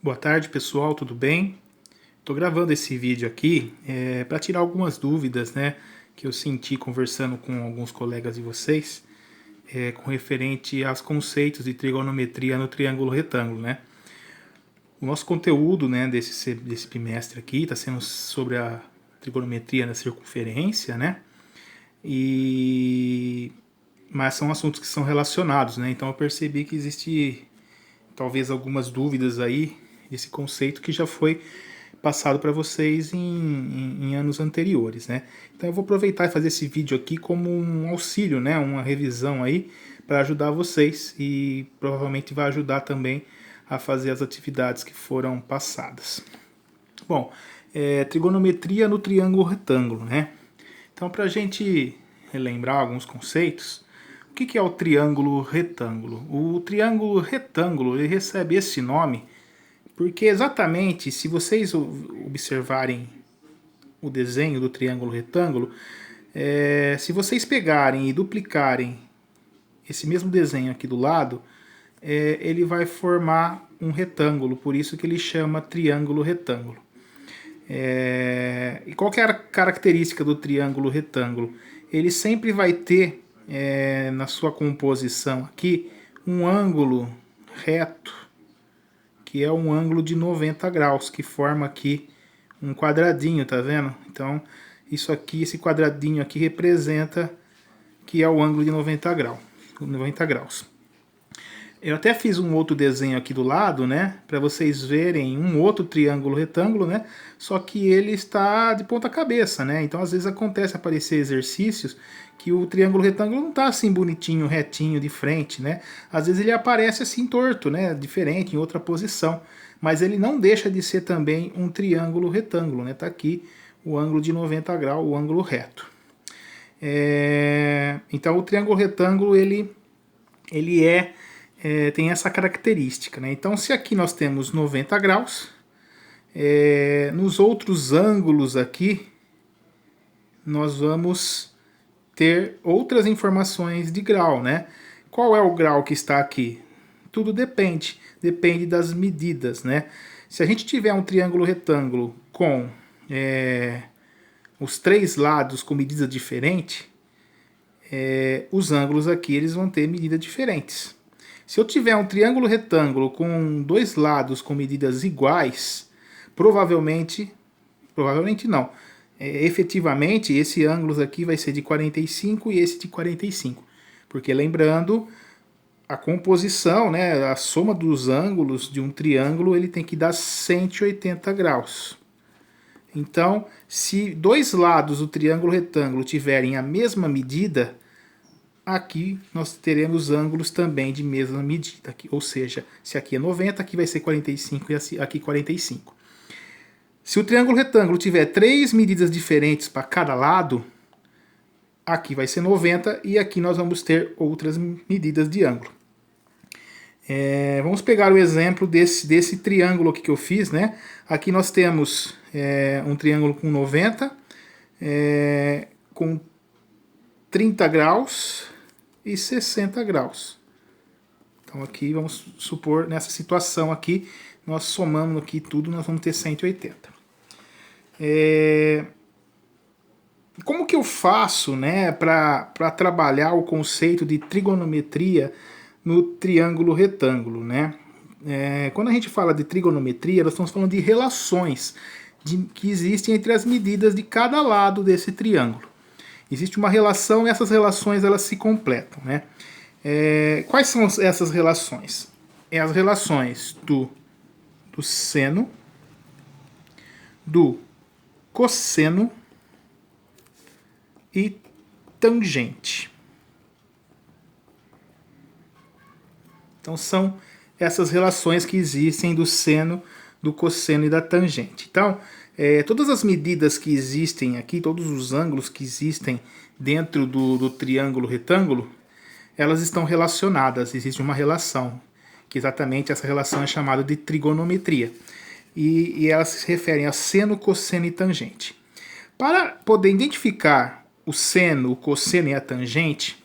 Boa tarde, pessoal, tudo bem? Estou gravando esse vídeo aqui para tirar algumas dúvidas, né, que eu senti conversando com alguns colegas de vocês, com referente aos conceitos de trigonometria no triângulo retângulo, né? O nosso conteúdo, né, desse bimestre aqui está sendo sobre a trigonometria na circunferência, né? Mas são assuntos que são relacionados, né? Então eu percebi que existe talvez algumas dúvidas aí desse conceito que já foi passado para vocês em anos anteriores, né? Então eu vou aproveitar e fazer esse vídeo aqui como um auxílio, né? Uma revisão aí para ajudar vocês e provavelmente vai ajudar também a fazer as atividades que foram passadas. Bom, trigonometria no triângulo retângulo, né? Então para a gente relembrar alguns conceitos, o que é o triângulo retângulo? O triângulo retângulo ele recebe esse nome porque exatamente, se vocês observarem o desenho do triângulo retângulo, se vocês pegarem e duplicarem esse mesmo desenho aqui do lado, ele vai formar um retângulo, por isso que ele chama triângulo retângulo. E qual que é a característica do triângulo retângulo? Ele sempre vai ter na sua composição aqui um ângulo reto, que é um ângulo de 90 graus, que forma aqui um quadradinho, tá vendo? Então, isso aqui, esse quadradinho aqui representa que é o ângulo de 90 graus. Eu até fiz um outro desenho aqui do lado, né, para vocês verem um outro triângulo retângulo, né, só que ele está de ponta cabeça, né, então às vezes acontece aparecer exercícios que o triângulo retângulo não está assim bonitinho, retinho, de frente, né, às vezes ele aparece assim torto, né, diferente, em outra posição, mas ele não deixa de ser também um triângulo retângulo, né, tá aqui o ângulo de 90 graus, o ângulo reto. Então o triângulo retângulo, ele tem essa característica, né? Então, se aqui nós temos 90 graus, nos outros ângulos aqui, nós vamos ter outras informações de grau, né? Qual é o grau que está aqui? Tudo depende das medidas, né? Se a gente tiver um triângulo retângulo com os três lados com medidas diferentes, os ângulos aqui eles vão ter medidas diferentes. Se eu tiver um triângulo retângulo com dois lados com medidas iguais, provavelmente não, efetivamente esse ângulo aqui vai ser de 45 e esse de 45. Porque lembrando, a composição, né, a soma dos ângulos de um triângulo, ele tem que dar 180 graus. Então, se dois lados do triângulo retângulo tiverem a mesma medida, aqui nós teremos ângulos também de mesma medida. Aqui, ou seja, se aqui é 90, aqui vai ser 45 e aqui 45. Se o triângulo retângulo tiver três medidas diferentes para cada lado, aqui vai ser 90 e aqui nós vamos ter outras medidas de ângulo. Vamos pegar o exemplo desse triângulo aqui que eu fiz, né? Aqui nós temos um triângulo com 90, com 30 graus e 60 graus. Então aqui vamos supor, nessa situação aqui, nós somamos aqui tudo, nós vamos ter 180. Como que eu faço, né, para trabalhar o conceito de trigonometria no triângulo retângulo, né? Quando a gente fala de trigonometria, nós estamos falando de relações que existem entre as medidas de cada lado desse triângulo. Existe uma relação e essas relações elas se completam, né? Quais são essas relações? As relações do seno, do cosseno e tangente. Então são essas relações que existem do seno, do cosseno e da tangente. Então, todas as medidas que existem aqui, todos os ângulos que existem dentro do triângulo retângulo, elas estão relacionadas, existe uma relação, que exatamente essa relação é chamada de trigonometria. E elas se referem a seno, cosseno e tangente. Para poder identificar o seno, o cosseno e a tangente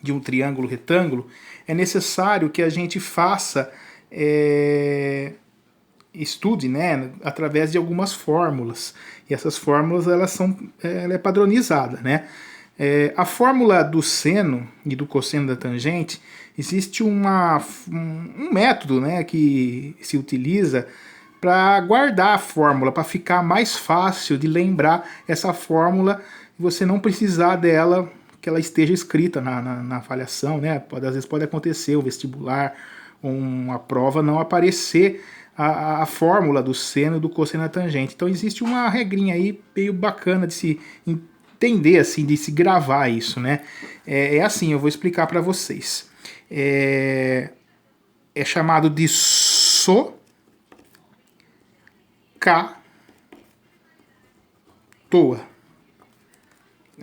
de um triângulo retângulo, é necessário que a gente faça estude, né, através de algumas fórmulas. E essas fórmulas ela é padronizada, né? A fórmula do seno e do cosseno da tangente, existe um método, né, que se utiliza para guardar a fórmula, para ficar mais fácil de lembrar essa fórmula e você não precisar dela, que ela esteja escrita na avaliação, né? Às vezes pode acontecer o vestibular, uma prova não aparecer a fórmula do seno e do cosseno da tangente. Então existe uma regrinha aí meio bacana de se entender, assim, de se gravar isso, né? Assim, eu vou explicar para vocês. É chamado de SOCATOA.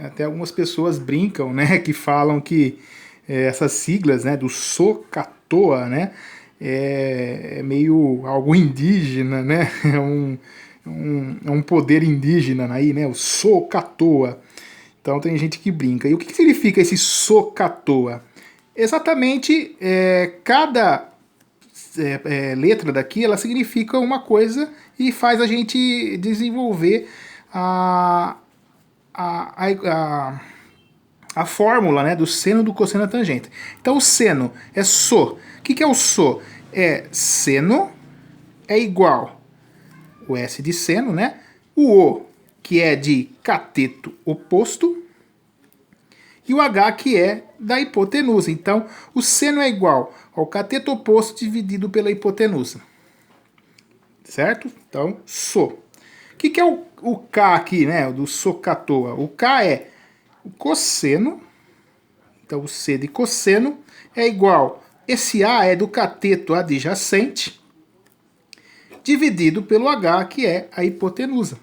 Até algumas pessoas brincam, né, que falam que essas siglas, né, do SOCATOA, né, é meio algo indígena, né, é um poder indígena aí, né, o SOCATOA. Então tem gente que brinca. E o que significa esse SOCATOA? Exatamente, cada letra daqui, ela significa uma coisa e faz a gente desenvolver a fórmula, né, do seno do cosseno da tangente. Então o seno é SO. O que é o SO? Seno é igual o S de seno, né? O que é de cateto oposto, e o H, que é da hipotenusa. Então, o seno é igual ao cateto oposto dividido pela hipotenusa. Certo? Então, SO. O que é o K aqui, né? Do SOCATOA? O K é o cosseno. Então, o C de cosseno é igual. Esse A é do cateto adjacente, dividido pelo H, que é a hipotenusa.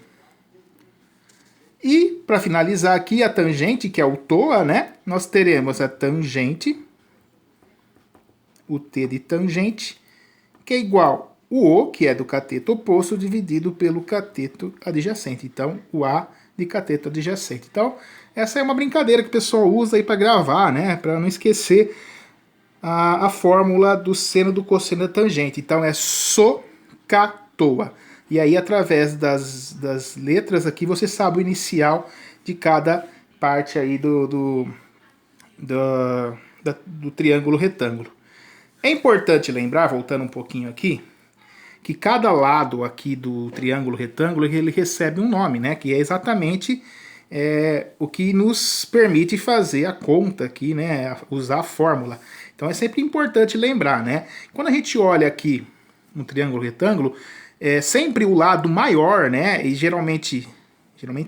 E, para finalizar aqui, a tangente, que é o TOA, né? Nós teremos a tangente, o T de tangente, que é igual o que é do cateto oposto, dividido pelo cateto adjacente. Então, o A de cateto adjacente. Então, essa é uma brincadeira que o pessoal usa aí para gravar, né? Para não esquecer a fórmula do seno do cosseno da tangente. Então, é SOCATOA. E aí, através das letras aqui, você sabe o inicial de cada parte aí do triângulo retângulo. É importante lembrar, voltando um pouquinho aqui, que cada lado aqui do triângulo retângulo, ele recebe um nome, né? Que é exatamente o que nos permite fazer a conta aqui, né? Usar a fórmula. Então é sempre importante lembrar, né? Quando a gente olha aqui no triângulo retângulo, sempre o lado maior, né? E geralmente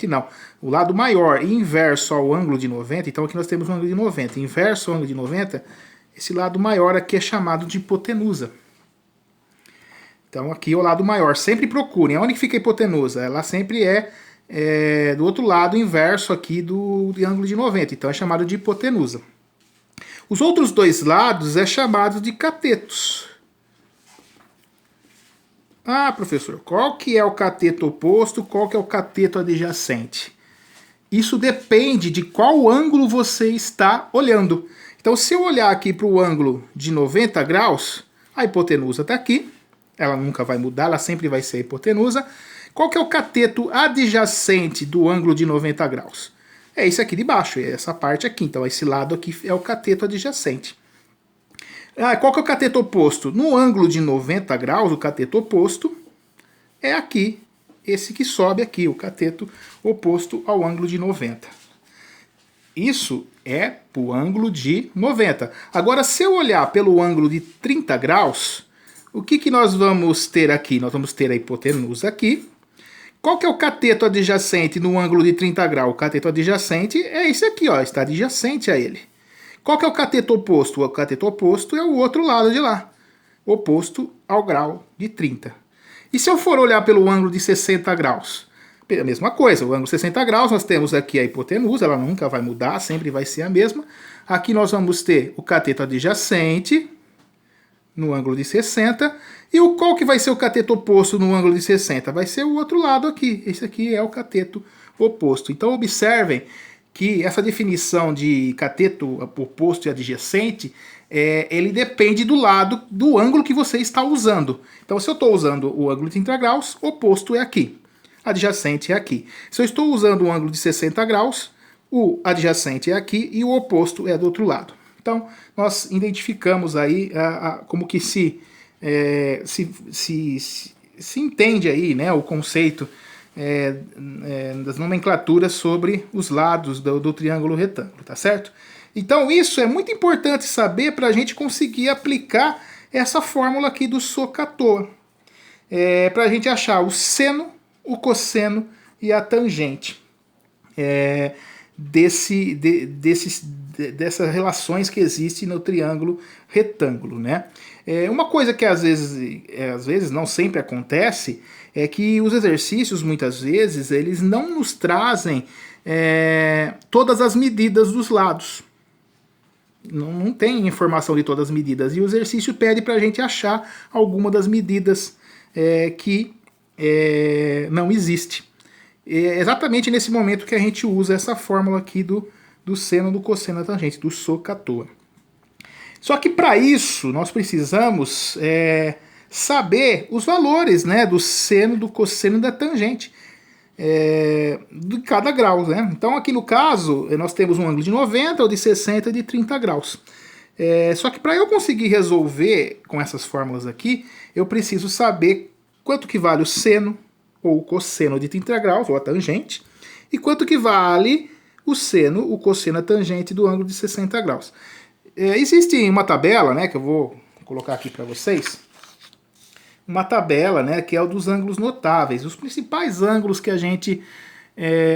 não, o lado maior e inverso ao ângulo de 90, então aqui nós temos um ângulo de 90, inverso ao ângulo de 90, esse lado maior aqui é chamado de hipotenusa. Então aqui é o lado maior, sempre procurem, onde fica a hipotenusa? Ela sempre é do outro lado inverso aqui do ângulo de 90, então é chamado de hipotenusa. Os outros dois lados é chamado de catetos. Ah, professor, qual que é o cateto oposto, qual que é o cateto adjacente? Isso depende de qual ângulo você está olhando. Então, se eu olhar aqui para o ângulo de 90 graus, a hipotenusa está aqui. Ela nunca vai mudar, ela sempre vai ser a hipotenusa. Qual que é o cateto adjacente do ângulo de 90 graus? É esse aqui de baixo, é essa parte aqui. Então, esse lado aqui é o cateto adjacente. Qual que é o cateto oposto? No ângulo de 90 graus, o cateto oposto é aqui, esse que sobe aqui, o cateto oposto ao ângulo de 90. Isso é para o ângulo de 90. Agora, se eu olhar pelo ângulo de 30 graus, o que nós vamos ter aqui? Nós vamos ter a hipotenusa aqui. Qual que é o cateto adjacente no ângulo de 30 graus? O cateto adjacente é esse aqui, ó, está adjacente a ele. Qual que é o cateto oposto? O cateto oposto é o outro lado de lá, oposto ao grau de 30. E se eu for olhar pelo ângulo de 60 graus? A mesma coisa, o ângulo de 60 graus, nós temos aqui a hipotenusa, ela nunca vai mudar, sempre vai ser a mesma. Aqui nós vamos ter o cateto adjacente, no ângulo de 60. E qual que vai ser o cateto oposto no ângulo de 60? Vai ser o outro lado aqui, esse aqui é o cateto oposto. Então observem que essa definição de cateto oposto e adjacente, ele depende do lado do ângulo que você está usando. Então, se eu estou usando o ângulo de 30 graus, oposto é aqui, adjacente é aqui. Se eu estou usando um ângulo de 60 graus, o adjacente é aqui e o oposto é do outro lado. Então, nós identificamos aí como que se entende aí, né, o conceito das nomenclaturas sobre os lados do triângulo retângulo, tá certo? Então isso é muito importante saber para a gente conseguir aplicar essa fórmula aqui do SOHCAHTOA. Para a gente achar o seno, o cosseno e a tangente dessas relações que existem no triângulo retângulo, né? Uma coisa que às vezes não sempre acontece é que os exercícios, muitas vezes, eles não nos trazem todas as medidas dos lados. Não tem informação de todas as medidas. E o exercício pede para a gente achar alguma das medidas que não existe. É exatamente nesse momento que a gente usa essa fórmula aqui do seno, do cosseno, da tangente, do SOHCAHTOA. Só que para isso nós precisamos saber os valores, né, do seno, do cosseno e da tangente de cada grau, né? Então aqui no caso nós temos um ângulo de 90, o de 60 e de 30 graus. Só que para eu conseguir resolver com essas fórmulas aqui, eu preciso saber quanto que vale o seno ou o cosseno de 30 graus, ou a tangente, e quanto que vale o seno, o cosseno, a tangente do ângulo de 60 graus. Existe uma tabela, né, que eu vou colocar aqui para vocês, uma tabela, né, que é o dos ângulos notáveis, os principais ângulos que a gente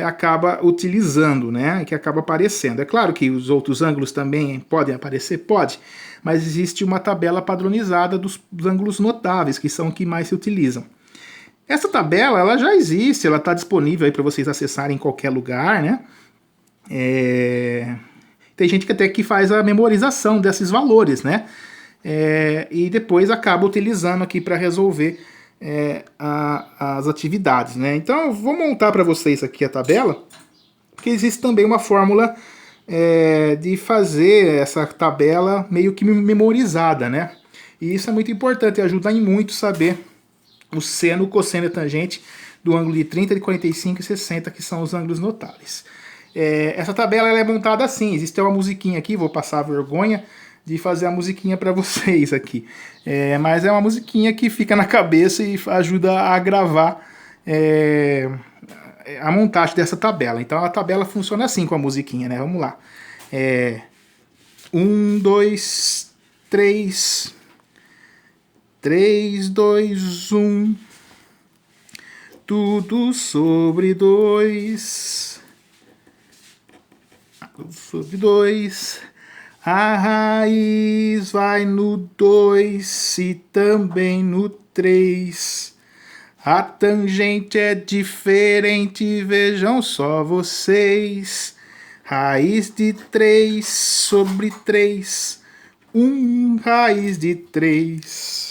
acaba utilizando, né, que acaba aparecendo. É claro que os outros ângulos também podem aparecer, pode, mas existe uma tabela padronizada dos ângulos notáveis, que são os que mais se utilizam. Essa tabela, ela já existe, ela está disponível aí para vocês acessarem em qualquer lugar, né? Tem gente que até que faz a memorização desses valores, né? E depois acaba utilizando aqui para resolver as atividades, né? Então eu vou montar para vocês aqui a tabela, porque existe também uma fórmula de fazer essa tabela meio que memorizada, né? E isso é muito importante, ajuda em muito saber o seno, o cosseno e a tangente do ângulo de 30, de 45 e 60, que são os ângulos notáveis. Essa tabela ela é montada assim, existe uma musiquinha aqui, vou passar a vergonha de fazer a musiquinha para vocês aqui. Mas é uma musiquinha que fica na cabeça e ajuda a gravar a montagem dessa tabela. Então a tabela funciona assim com a musiquinha, né? Vamos lá. 1, 2, 3... 3, 2, 1, tudo sobre 2, sobre 2, a raiz vai no 2 e também no 3, a tangente é diferente, vejam só vocês, raiz de 3 sobre 3, 1 raiz de 3.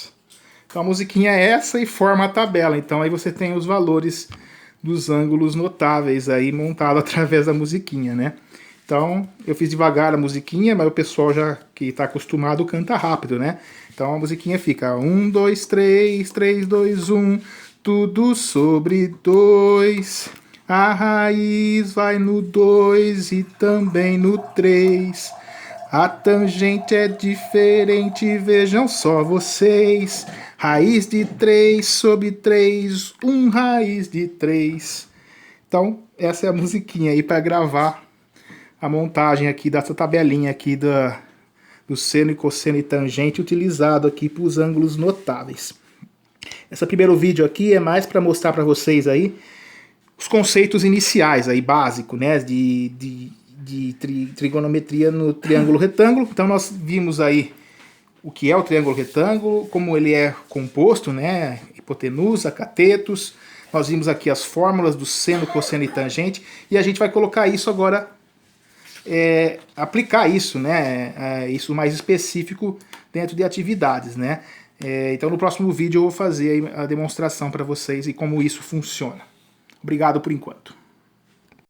Então a musiquinha é essa e forma a tabela. Então aí você tem os valores dos ângulos notáveis aí montado através da musiquinha, né? Então eu fiz devagar a musiquinha, mas o pessoal já que está acostumado canta rápido, né? Então a musiquinha fica 1, 2, 3, 3, 2, 1, tudo sobre 2. A raiz vai no 2 e também no 3. A tangente é diferente, vejam só vocês. Raiz de 3 sobre 3, 1 raiz de 3. Então, essa é a musiquinha aí para gravar a montagem aqui dessa tabelinha aqui do seno e cosseno e tangente utilizado aqui para os ângulos notáveis. Esse primeiro vídeo aqui é mais para mostrar para vocês aí os conceitos iniciais aí, básico, né, de trigonometria no triângulo retângulo. Então nós vimos aí o que é o triângulo retângulo, como ele é composto, né, hipotenusa, catetos. Nós vimos aqui as fórmulas do seno, cosseno e tangente, e a gente vai colocar isso agora, aplicar isso, né, isso mais específico dentro de atividades, né. Então no próximo vídeo eu vou fazer a demonstração para vocês e como isso funciona. Obrigado por enquanto.